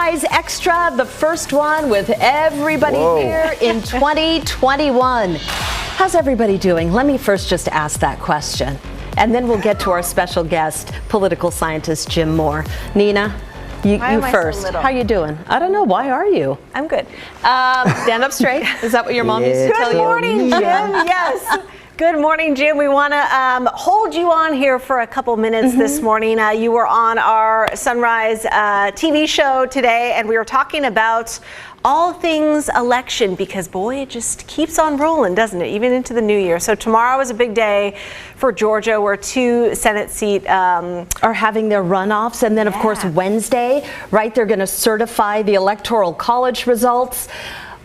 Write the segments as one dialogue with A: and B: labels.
A: Sunrise Extra, the first one with everybody here in 2021. How's everybody doing? Let me first just ask that question, and then we'll get to our special guest, political scientist Jim Moore. Nina, you first.
B: So
A: how you doing? I don't know. Why are you?
B: I'm good.
A: Stand up straight. Is that what your mom used to tell you?
B: Good morning, Jim. Yes. Good morning, Jim. We want to hold you on here for a couple minutes this morning. You were on our Sunrise TV show today, and we were talking about all things election because, boy, it just keeps on rolling, doesn't it, even into the new year. So tomorrow is a big day for Georgia, where 2 Senate seats
A: are having their runoffs. And then, of course, Wednesday, right, they're going to certify the Electoral College results.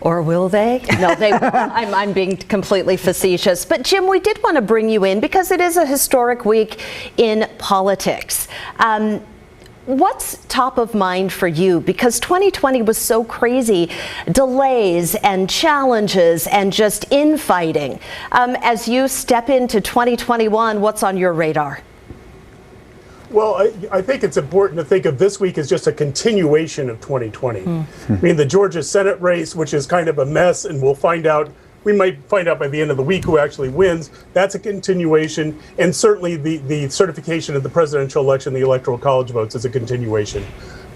A: Or will they? No, they won't. I'm being completely facetious. But Jim, we did want to bring you in because it is a historic week in politics. What's top of mind for you? Because 2020 was so crazy, delays and challenges and just infighting. As you step into 2021, what's on your radar?
C: Well, I think it's important to think of this week as just a continuation of 2020. I mean, the Georgia Senate race, which is kind of a mess, and we might find out by the end of the week who actually wins. That's a continuation. And certainly the certification of the presidential election, the Electoral College votes, is a continuation.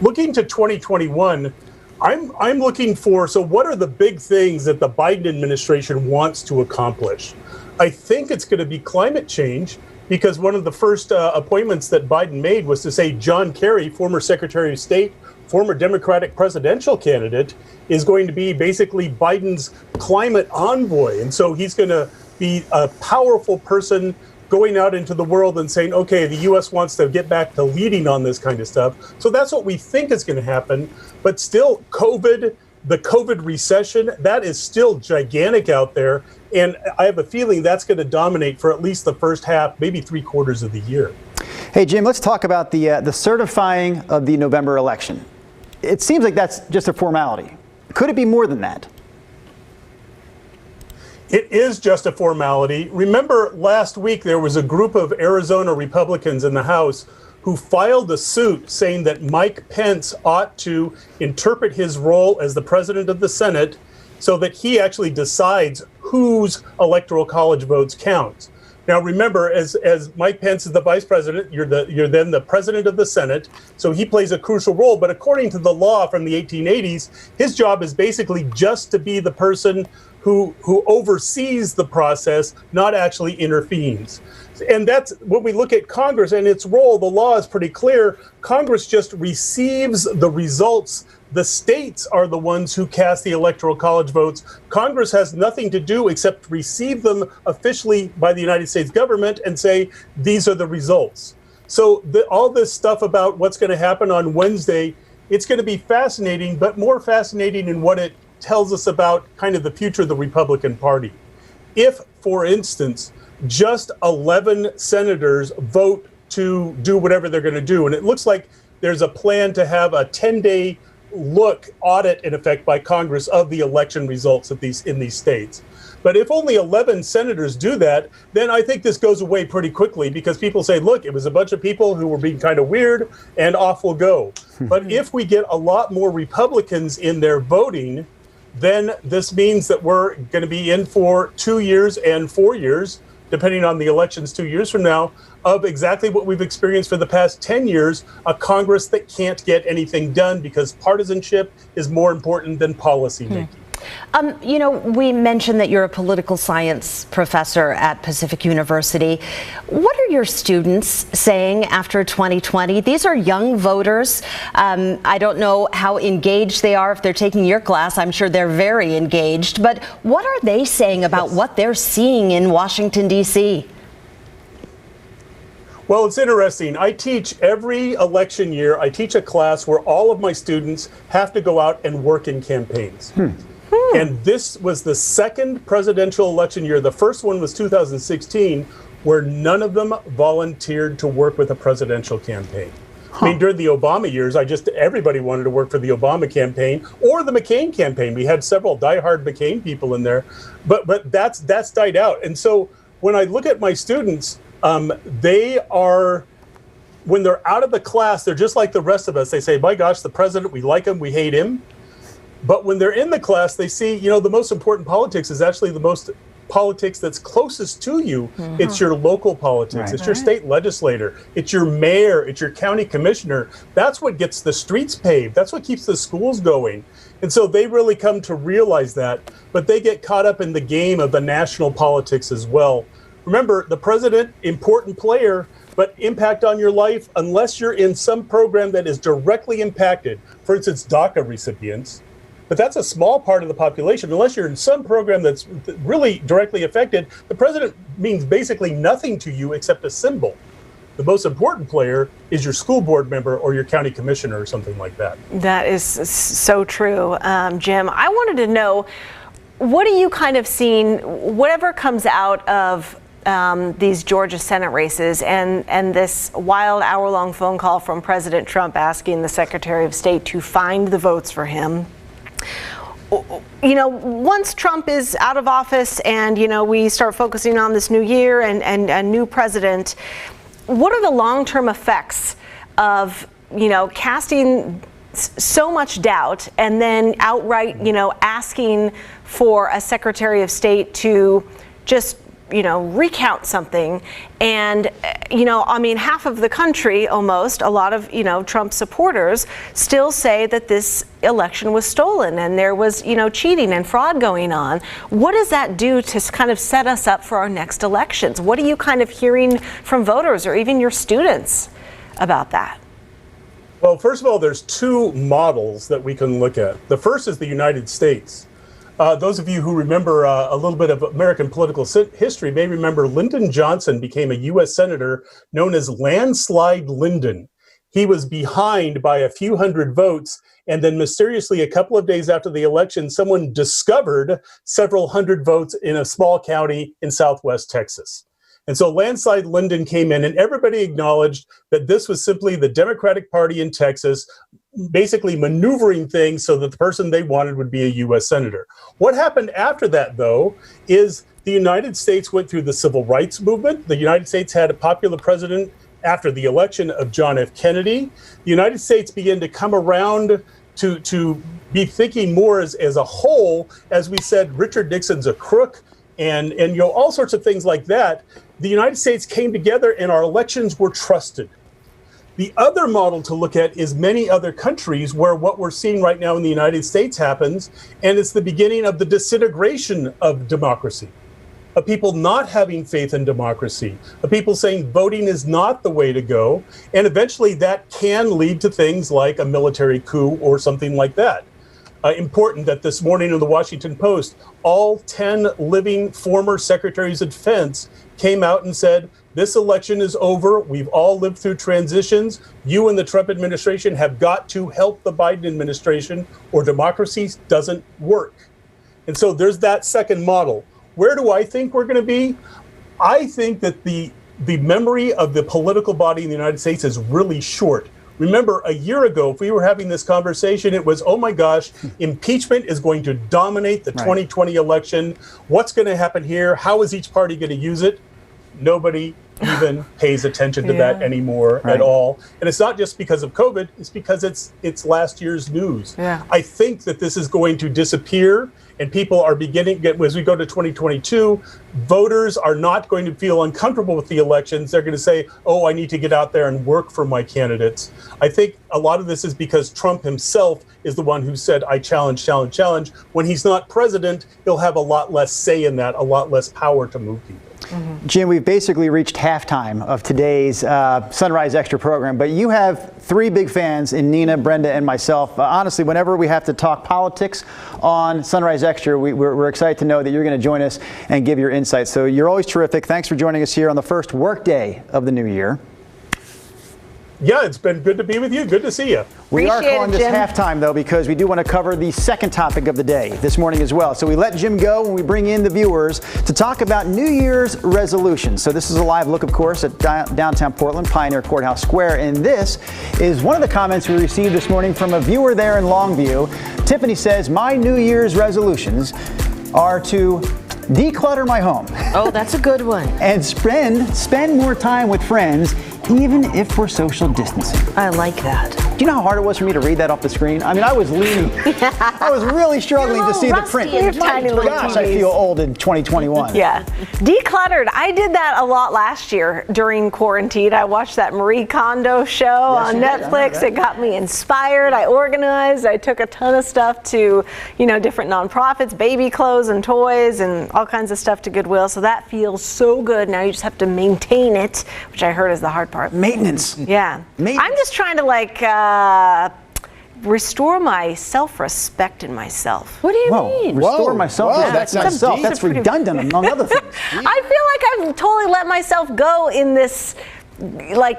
C: Looking to 2021, I'm looking for, so what are the big things that the Biden administration wants to accomplish? I think it's going to be climate change, because one of the first appointments that Biden made was to say John Kerry, former Secretary of State, former Democratic presidential candidate, is going to be basically Biden's climate envoy. And so he's going to be a powerful person going out into the world and saying, okay, the U.S. wants to get back to leading on this kind of stuff. So that's what we think is going to happen. But still, the COVID recession, that is still gigantic out there. And I have a feeling that's going to dominate for at least the first half, maybe 3/4 of the year.
D: Hey, Jim, let's talk about the certifying of the November election. It seems like that's just a formality. Could it be more than that?
C: It is just a formality. Remember, last week there was a group of Arizona Republicans in the House who filed a suit saying that Mike Pence ought to interpret his role as the president of the Senate so that he actually decides whose electoral college votes count. Now, remember, as Mike Pence is the vice president, you're then the president of the Senate, so he plays a crucial role. But according to the law from the 1880s, his job is basically just to be the person who oversees the process, not actually intervenes. And that's when we look at Congress and its role. The law is pretty clear. Congress just receives the results. The states are the ones who cast the electoral college votes. Congress has nothing to do except receive them officially by the United States government and say, these are the results. So all this stuff about what's going to happen on Wednesday, it's going to be fascinating, but more fascinating in what it tells us about kind of the future of the Republican Party. If, for instance, just 11 senators vote to do whatever they're going to do, and it looks like there's a plan to have a 10-day audit in effect by Congress of the election results of in these states. But if only 11 senators do that, then I think this goes away pretty quickly, because people say, look, it was a bunch of people who were being kind of weird, and off we'll go. But if we get a lot more Republicans in there voting, then this means that we're going to be in for 2 years and 4 years, depending on the elections 2 years from now, of exactly what we've experienced for the past 10 years, a Congress that can't get anything done because partisanship is more important than policy making.
A: You know, we mentioned that you're a political science professor at Pacific University. What are your students saying after 2020? These are young voters. I don't know how engaged they are. If they're taking your class, I'm sure they're very engaged. But what are they saying about what they're seeing in Washington, D.C.?
C: Well, it's interesting. I teach every election year. I teach a class where all of my students have to go out and work in campaigns. And this was the second presidential election year. The first one was 2016, where none of them volunteered to work with a presidential campaign. I mean, during the Obama years, everybody wanted to work for the Obama campaign or the McCain campaign. We had several diehard McCain people in there, but that's died out. And so when I look at my students, they are when they're out of the class, they're just like the rest of us. They say, my gosh, the president, we like him, we hate him. But when they're in the class, they see, the most important politics is actually the most politics that's closest to you. It's your local politics. It's your state legislator. It's your mayor. It's your county commissioner. That's what gets the streets paved. That's what keeps the schools going. And so they really come to realize that, but they get caught up in the game of the national politics as well. Remember, the president, important player, but impact on your life, unless you're in some program that is directly impacted, for instance, DACA recipients, but that's a small part of the population. Unless you're in some program that's really directly affected, the president means basically nothing to you except a symbol. The most important player is your school board member or your county commissioner or something like that.
B: That is so true, Jim. I wanted to know, what are you kind of seeing, whatever comes out of these Georgia Senate races and this wild hour-long phone call from President Trump asking the Secretary of State to find the votes for him? Once Trump is out of office and, we start focusing on this new year and a new president, what are the long-term effects of, casting so much doubt and then outright, asking for a Secretary of State to just recount something? And, half of the country, almost, a lot of, Trump supporters still say that this election was stolen and there was, cheating and fraud going on. What does that do to kind of set us up for our next elections? What are you kind of hearing from voters or even your students about that?
C: Well, first of all, there's two models that we can look at. The first is the United States. Those of you who remember a little bit of American political history may remember Lyndon Johnson became a U.S. Senator known as Landslide Lyndon. He was behind by a few hundred votes, and then mysteriously, a couple of days after the election, someone discovered several hundred votes in a small county in southwest Texas. And so Landslide Lyndon came in, and everybody acknowledged that this was simply the Democratic Party in Texas basically maneuvering things so that the person they wanted would be a U.S. Senator. What happened after that, though, is the United States went through the civil rights movement. The United States had a popular president after the election of John F. Kennedy. The United States began to come around to be thinking more as a whole. As we said, Richard Nixon's a crook, and all sorts of things like that. The United States came together and our elections were trusted. The other model to look at is many other countries where what we're seeing right now in the United States happens, and it's the beginning of the disintegration of democracy, of people not having faith in democracy, of people saying voting is not the way to go, and eventually that can lead to things like a military coup or something like that. Important that this morning in the Washington Post, all 10 living former secretaries of defense came out and said, this election is over. We've all lived through transitions. You and the Trump administration have got to help the Biden administration or democracy doesn't work. And so there's that second model. Where do I think we're going to be? I think that the memory of the political body in the United States is really short. Remember, a year ago, if we were having this conversation, it was, oh my gosh, impeachment is going to dominate the 2020 election. What's going to happen here? How is each party going to use it? Nobody even pays attention to that anymore at all. And it's not just because of COVID, it's because it's last year's news. I think that this is going to disappear, and people are beginning, as we go to 2022, voters are not going to feel uncomfortable with the elections. They're going to say, oh, I need to get out there and work for my candidates. I think a lot of this is because Trump himself is the one who said, I challenge, challenge, challenge. When he's not president, he'll have a lot less say in that, a lot less power to move people.
D: Jim, we've basically reached halftime of today's Sunrise Extra program, but you have three big fans in Nina, Brenda, and myself. Honestly, whenever we have to talk politics on Sunrise Extra, we're excited to know that you're going to join us and give your insights. So you're always terrific. Thanks for joining us here on the first work day of the new year.
C: Yeah, it's been good to be with you. Good to see you.
D: We are calling this halftime, though, because we do want to cover the second topic of the day this morning as well. So we let Jim go when we bring in the viewers to talk about New Year's resolutions. So this is a live look, of course, at downtown Portland, Pioneer Courthouse Square. And this is one of the comments we received this morning from a viewer there in Longview. Tiffany says, my New Year's resolutions are to declutter my home.
A: Oh, that's a good one.
D: And spend more time with friends even if we're social distancing.
A: I like that.
D: Do you know how hard it was for me to read that off the screen? I mean, I was leaning. I was really struggling to see the print.
B: Your tiny little
D: Gosh, I
B: TVs.
D: feel old in 2021.
B: Yeah. Decluttered. I did that a lot last year during quarantine. I watched that Marie Kondo show on
D: you did. I remember
B: Netflix.
D: that.
B: It got me inspired. I organized. I took a ton of stuff to, different nonprofits, baby clothes and toys and all kinds of stuff to Goodwill. So that feels so good. Now you just have to maintain it, which I heard is the hard part.
D: Maintenance.
B: Yeah.
D: Maintenance.
B: I'm just trying to restore my self-respect in myself.
A: What do you
D: Whoa,
A: mean?
D: restore
E: Whoa,
D: myself.
E: whoa,
D: That's
E: that sounds
D: myself.
E: deep.
D: That's redundant among other things.
B: I feel like I've totally let myself go in this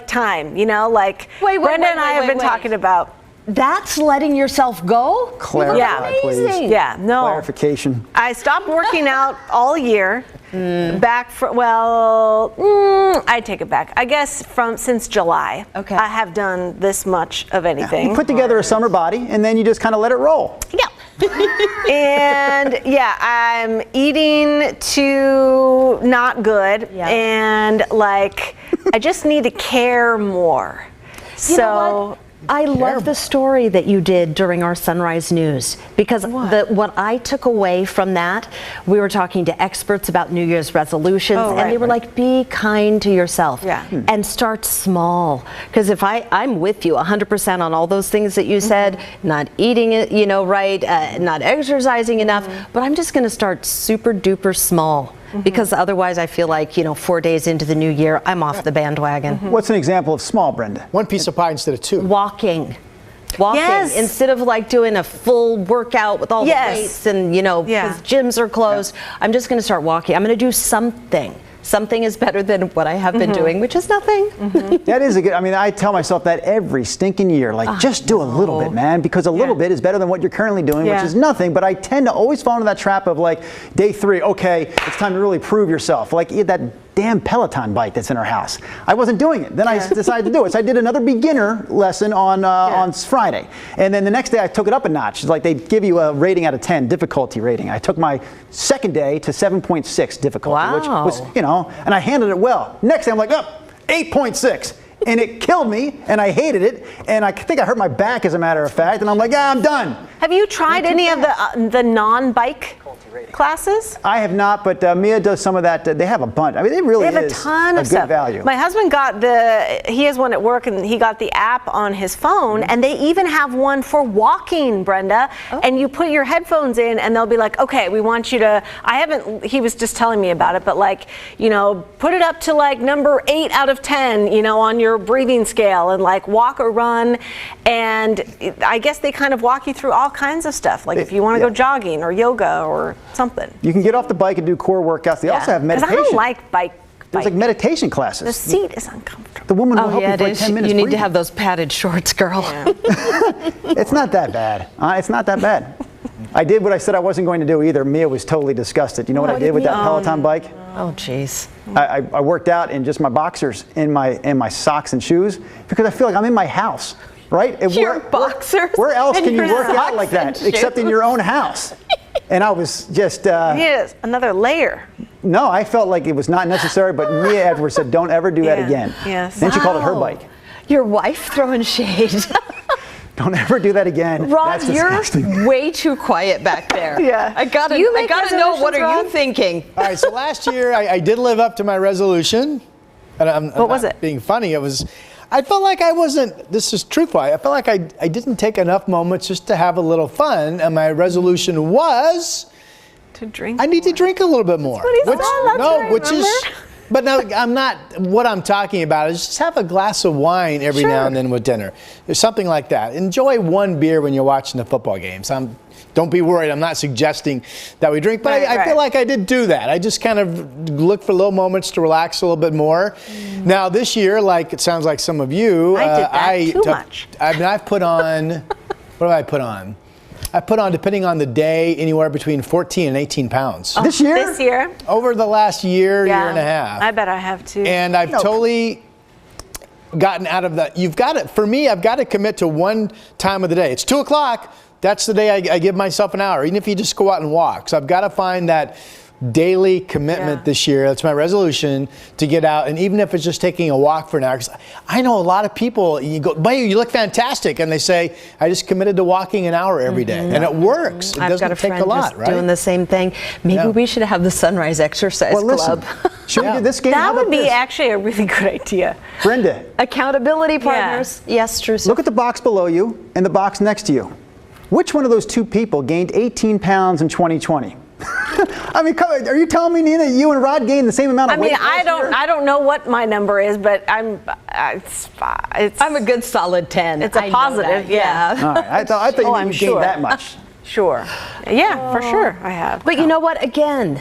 B: time,
A: Wait,
B: Brenda and I have been
A: wait.
B: talking about.
A: That's letting yourself go?
D: Clarify,
B: Yeah.
D: please.
A: Amazing.
B: Yeah, no.
D: Clarification.
B: I stopped working out all year. Back for I take it back. I guess since July.
A: Okay.
B: I have done this much of anything.
D: You put together a summer body, and then you just kind of let it roll.
B: Yeah. And I'm eating too not good.
A: Yeah.
B: And I just need to care more.
A: You know what? I love the story that you did during our Sunrise News, because what I took away from that, we were talking to experts about New Year's resolutions, and they were like, be kind to yourself and start small. Because if I'm with you 100% on all those things that you said, not eating it, right, not exercising enough, but I'm just going to start super duper small. Because otherwise I feel like, 4 days into the new year, I'm off the bandwagon.
D: What's an example of small, Brenda?
E: One piece of pie instead of two.
A: Walking
B: Yes.
A: instead of doing a full workout with all the weights and because gyms are closed. I'm just going to start walking. I'm going to do something. Something is better than what I have been doing, which is nothing.
D: That is I tell myself that every stinking year, just do a little bit, man, because a little bit is better than what you're currently doing, which is nothing. But I tend to always fall into that trap of day 3, okay, it's time to really prove yourself. That damn Peloton bike that's in our house. I wasn't doing it. Then I decided to do it. So I did another beginner lesson on Friday. And then the next day I took it up a notch. It's they give you a rating out of 10, difficulty rating. I took my second day to 7.6 difficulty, which was, and I handled it well. Next day I'm 8.6. And it killed me, and I hated it, and I think I hurt my back, as a matter of fact, and I'm I'm done.
B: Have you tried any of the non-bike classes?
D: I have not, but Mia does some of that. They have a bunch. I mean, they really
B: They have
D: is
B: a ton of
D: good
B: stuff.
D: value.
B: My husband he has one at work, and he got the app on his phone, and they even have one for walking, Brenda. And you put your headphones in, and they'll be like, okay, we want you to, he was just telling me about it, but put it up to number 8 out of 10, on your breathing scale, and walk or run. And I guess they kind of walk you through all kinds of stuff, if you want to go jogging or yoga or something.
D: You can get off the bike and do core workouts. They also have meditation.
B: Because I don't like bike.
D: There's meditation classes.
B: The seat is uncomfortable.
D: The woman will help you
A: it
D: for
A: is.
D: 10 minutes.
A: You need to
D: breathing.
A: have those padded shorts, girl.
D: It's not that bad. It's not that bad. I did what I said I wasn't going to do either. Mia was totally disgusted. You know what I did with that Peloton bike?
A: Oh, jeez.
D: I worked out in just my boxers and my socks and shoes because I feel like I'm in my house, right?
A: Your boxers
D: Where else
A: and
D: can you
A: your
D: work out like
A: socks and
D: that except in your own house? And I was just...
B: Yes, another layer.
D: No, I felt like it was not necessary, but Mia Edwards said, don't ever do that again.
B: Yes.
D: Then she called it her bike.
A: Your wife throwing shade.
D: Don't ever do that again.
A: Rod,
D: That's disgusting.
A: you're way too quiet back there.
B: Yeah.
A: I gotta
B: You make
A: know, what are
B: resolutions,
A: you
B: Rod?
A: thinking?
E: All right, so last year I did live up to my resolution. And I'm
B: What was
E: not
B: it?
E: being funny. I felt like I wasn't, this is truthful, I felt like I didn't take enough moments just to have a little fun. And my resolution was,
B: To drink.
E: I need to drink a little bit more.
B: what he said. That's right, remember?
E: But no, I'm not, what I'm talking about is just have a glass of wine every now and then with dinner. There's something like that. Enjoy one beer when you're watching the football games. Don't be worried, I'm not suggesting that we drink, but I feel like I did do that. I just kind of look for little moments to relax a little bit more. Now this year, it sounds like some of you.
B: I did that too much.
E: I've put on, what have I put on? I put on, depending on the day, anywhere between 14 and 18 pounds.
D: This year?
B: This year?
E: Over the last year and a half.
B: I bet I have too.
E: And I've totally gotten out of that. For me, I've got to commit to one time of the day. It's 2:00. That's the day I give myself an hour, even if you just go out and walk. So I've got to find that daily commitment this year. That's my resolution, to get out, and even if it's just taking a walk for an hour. 'Cause I know a lot of people, you go, "Boy, you look fantastic," and they say, "I just committed to walking an hour every day," and it works. It
A: I've
E: doesn't
A: got a
E: take
A: friend
E: a lot,
A: just
E: right?
A: doing the same thing. Maybe we should have the Sunrise Exercise
D: Well, listen,
A: Club.
D: should we do this game? How
B: That
D: about
B: would be
D: this?
B: actually a really good idea.
D: Brenda,
A: Accountability partners. Yes, Drew.
D: look at the box below you and the box next to you. Which one of those two people gained 18 pounds in 2020? I mean, come on, are you telling me, Nina, you and Rod gained the same amount of weight?
B: I don't know what my number is, but I'm
A: a good solid 10.
B: It's a
A: I know
B: positive,
A: that,
B: yeah.
D: All right, I thought
B: Oh,
D: you
B: I'm
D: gained
B: sure.
D: that much.
B: Sure. Yeah, for sure I have.
A: But you know what? Again,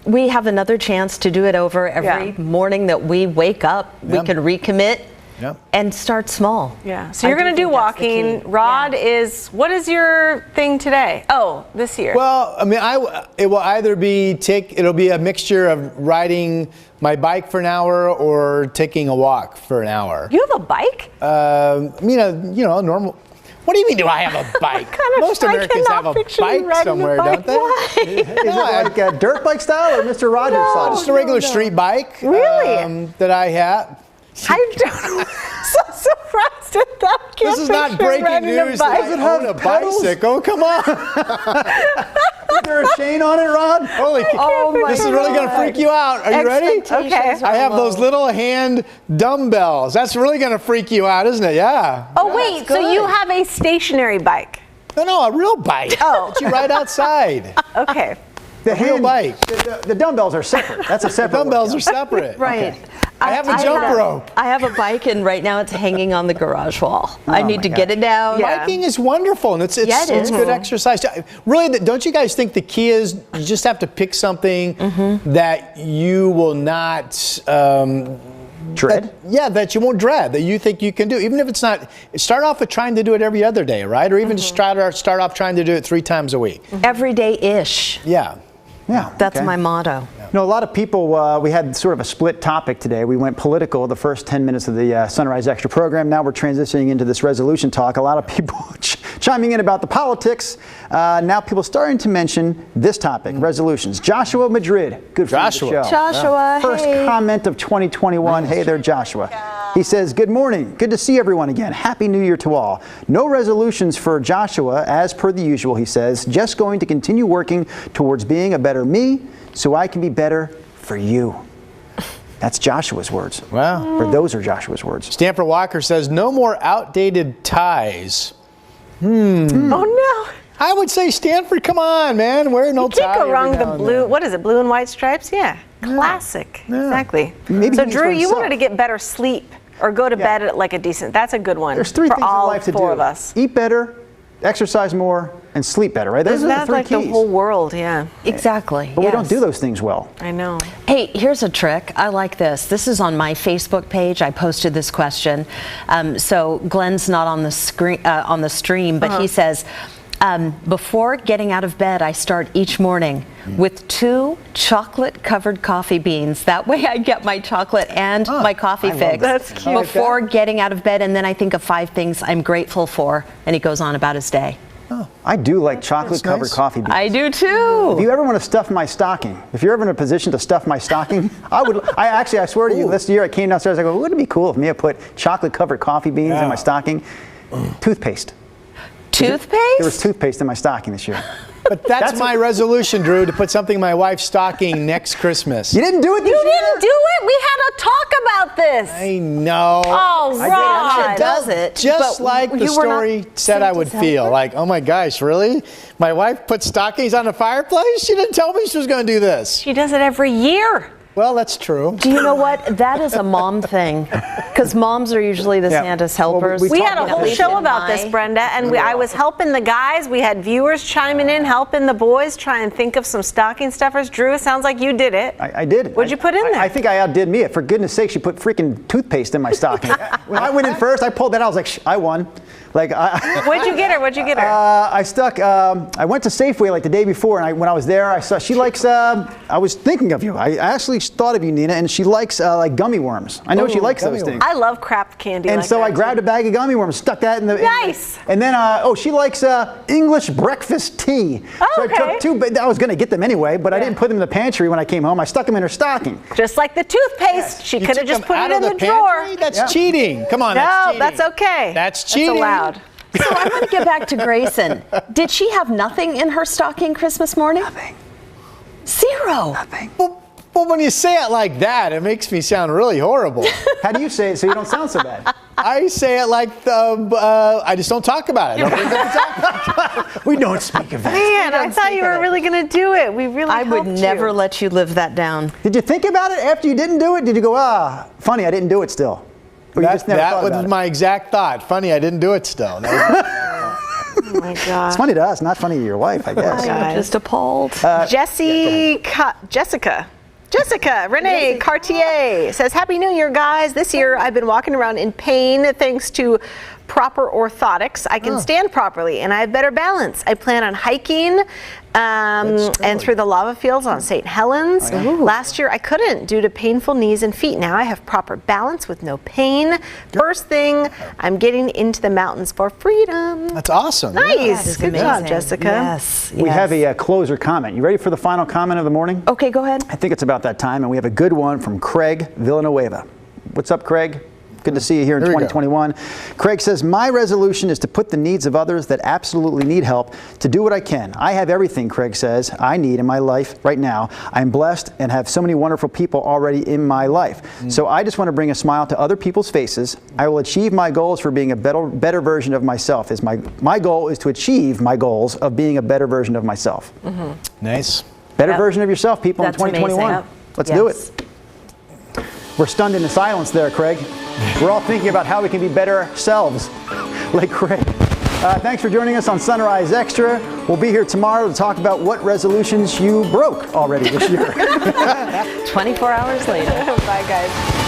A: we have another chance to do it over every morning that we wake up. We
E: Yep.
A: can recommit
E: Yep.
A: and start small.
B: Yeah. So
A: I
B: you're going to do
A: think that's the
B: walking.
A: key.
B: Rod what is your thing today? Oh, this year.
E: Well, I mean, it will either be it'll be a mixture of riding my bike for an hour or taking a walk for an hour.
B: You have a bike?
E: Normal. What do you mean? Do I have a bike? Most
B: I
E: Americans
B: cannot
E: have a
B: picture you
E: bike
B: riding a
E: somewhere,
B: bike.
E: don't they?
B: Why?
D: Is it like a dirt bike style or Mr. Rogers style?
E: Just a regular street bike.
B: Really?
E: That I have.
B: I don't. So surprised at that.
E: This is not breaking news that I own a bicycle. Come on.
D: Is there a chain on it, Rod?
E: Holy
A: my
E: This is really going to
A: God.
E: freak you out. Are you ready?
A: Expectations are
E: I have those
A: low.
E: little hand dumbbells. That's really going to freak you out, isn't it? Yeah.
B: Oh wait, so you have a stationary bike?
E: No, a real bike.
B: Oh.
E: That you ride outside.
B: Okay.
D: The
E: real bike.
D: The dumbbells are separate. That's a separate
E: Dumbbells are
D: workout.
E: separate.
A: Right.
E: I have a jump rope.
A: I have a bike, and right now it's hanging on the garage wall. I need
D: my
A: to get it down.
B: Yeah.
E: Biking is wonderful, and it's
A: Yeah, it is.
E: good exercise. Really, don't you guys think the key is you just have to pick something that you will not
D: Dread?
E: that you won't dread, that you think you can do, even if it's not. Start off with trying to do it every other day, right? Or even just start off trying to do it 3 times a week.
A: Every day-ish.
E: Yeah.
D: Yeah.
A: That's
D: okay.
A: my motto.
D: You know, a lot of people, we had sort of a split topic today. We went political the first 10 minutes of the Sunrise Extra program. Now we're transitioning into this resolution talk. A lot of people chiming in about the politics. Now people starting to mention this topic, resolutions. Joshua Madrid, good friend of the
E: Joshua.
D: show.
A: Joshua,
D: First
A: hey.
D: comment of 2021. Hey there, Joshua. He says, good morning. Good to see everyone again. Happy New Year to all. No resolutions for Joshua, as per the usual, he says. Just going to continue working towards being a better me so I can be better for you. That's Joshua's words.
E: Wow.
D: Or those are Joshua's words.
E: Stanford Walker says no more outdated ties.
B: Oh no.
E: I would say Stanford, come on, man. Wear an old tie.
B: Can't go
E: every
B: wrong with
E: now
B: the
E: and
B: blue.
E: then.
B: What is it? Blue and white stripes? Yeah. Classic. Exactly.
D: Maybe
B: So
D: he's for
B: Drew, you
D: himself.
B: wanted to get better sleep or go to bed at like a decent. That's a good one.
D: There's 3
B: for
D: things
B: all
D: in life to
B: 4
D: do.
B: of us.
D: Eat better, exercise more, and sleep better, right? Those
B: Isn't
D: are the
B: that
D: 3
B: like
D: keys.
B: the whole world? Yeah.
A: Exactly.
D: But we don't
A: yes.
D: do those things well.
B: I know.
A: Hey, here's a trick. I like this. This is on my Facebook page. I posted this question. So Glenn's not on the screen on the stream, but he says, before getting out of bed, I start each morning with 2 chocolate-covered coffee beans. That way I get my chocolate and my coffee fix
B: That's cute.
A: before getting out of bed, and then I think of 5 things I'm grateful for, and he goes on about his day.
D: I do like chocolate-covered
E: nice.
D: coffee beans.
A: I do
D: If
A: too.
D: you ever want to stuff my stocking, if you're ever in a position to stuff my stocking, I swear to you, this year I came downstairs, I go, wouldn't it be cool if me I put chocolate-covered coffee beans in my stocking? Toothpaste.
A: Toothpaste?
D: There was toothpaste in my stocking this year.
E: But that's my resolution, Drew, to put something in my wife's stocking next Christmas.
D: You didn't do it this
B: You
D: year?
B: didn't do it. We had a talk about this.
E: I know.
B: Oh, Rod.
A: does it.
E: Just
A: but
E: like the
A: you were not
E: story said I would
A: Santa's
E: feel.
A: helper?
E: Like, oh my gosh, really? My wife put stockings on the fireplace? She didn't tell me she was going to do this.
B: She does it every year.
E: Well, that's true.
A: Do you know what? That is a mom thing, because moms are usually the
D: Yeah.
A: Santa's
D: Well,
A: helpers.
D: we
B: We
D: talked
B: had a
D: about
B: whole
D: this.
B: show about this, Brenda, and I was helping the guys. We had viewers chiming in, helping the boys try and think of some stocking stuffers. Drew, sounds like you did it.
D: I did.
B: What'd you put in there?
D: I think I outdid me. For goodness sake, she put freaking toothpaste in my stocking. When I went in first, I pulled that out. I was like, I won. Like
B: What'd you get her? What'd you get her?
D: I went to Safeway like the day before, and when I was there, I saw she likes. I was thinking of you. I actually thought of you, Nina, and she likes like gummy worms. I know she likes those
E: gummy
D: things.
B: I love Kraft candy.
D: And
B: like
D: so
B: that,
D: I grabbed a bag of gummy worms, stuck that in the.
B: Nice.
D: And then, she likes English breakfast tea.
B: Oh,
D: so
B: okay.
D: I took two, but I was going to get them anyway, but I didn't put them in the pantry when I came home. I stuck them in her stocking.
B: Just like the toothpaste. She
E: You
B: could have
E: took
B: just
E: them
B: put
E: out
B: it
E: of
B: in the
E: pantry?
B: drawer.
E: That's
D: Yeah.
E: cheating. Come on,
B: No,
E: that's cheating.
B: that's okay.
E: That's cheating.
B: That's allowed.
A: So I want to get back to Grayson. Did she have nothing in her stocking Christmas morning?
D: Nothing.
A: Zero.
D: Nothing.
E: Well, when you say it like that, it makes me sound really horrible.
D: How do you say it so you don't sound so bad?
E: I say it like I just don't talk about it. I don't think that's
D: We don't speak of that.
B: Man, I thought you
A: speak of
B: were
A: it.
B: really going to do it. We really
A: I would
B: helped
A: never
B: you.
A: let you live that down.
D: Did you think about it after you didn't do it? Did you go, funny, I didn't do it still? Or you just never
E: that
D: thought
E: was
D: about it?
E: my exact thought. Funny, I didn't do it still. That
B: Oh my God.
D: It's funny to us, not funny to your wife, I guess.
B: God.
A: Just appalled.
B: Jessica Renee Cartier says, Happy New Year, guys. This year I've been walking around in pain thanks to proper orthotics. I can stand properly and I have better balance. I plan on hiking and through the lava fields on St. Helens. Last year I couldn't due to painful knees and feet. Now I have proper balance with no pain. First thing, I'm getting into the mountains for freedom.
E: that's awesome.
B: Nice.
A: Is
B: Good job,
A: amazing.
B: Jessica.
A: Yes.
D: We have a closer comment. You ready for the final comment of the morning?
A: Okay, go ahead.
D: I think it's about that time, and we have a good one from Craig Villanueva. What's up, Craig? Good to see you here in
E: Here we go.
D: 2021. Craig says, my resolution is to put the needs of others that absolutely need help to do what I can. I have everything, Craig says, I need in my life right now. I'm blessed and have so many wonderful people already in my life. So I just want to bring a smile to other people's faces. I will achieve my goals for being a better version of myself. My goal is to achieve my goals of being a better version of myself.
E: Nice.
D: Better
A: Yep.
D: version of yourself, people,
A: That's
D: in 2021.
A: amazing.
D: Let's
A: Yes.
D: do it. We're stunned into silence there, Craig. We're all thinking about how we can be better selves, like Craig. Thanks for joining us on Sunrise Extra. We'll be here tomorrow to talk about what resolutions you broke already this year.
A: 24 hours later.
B: Bye, guys.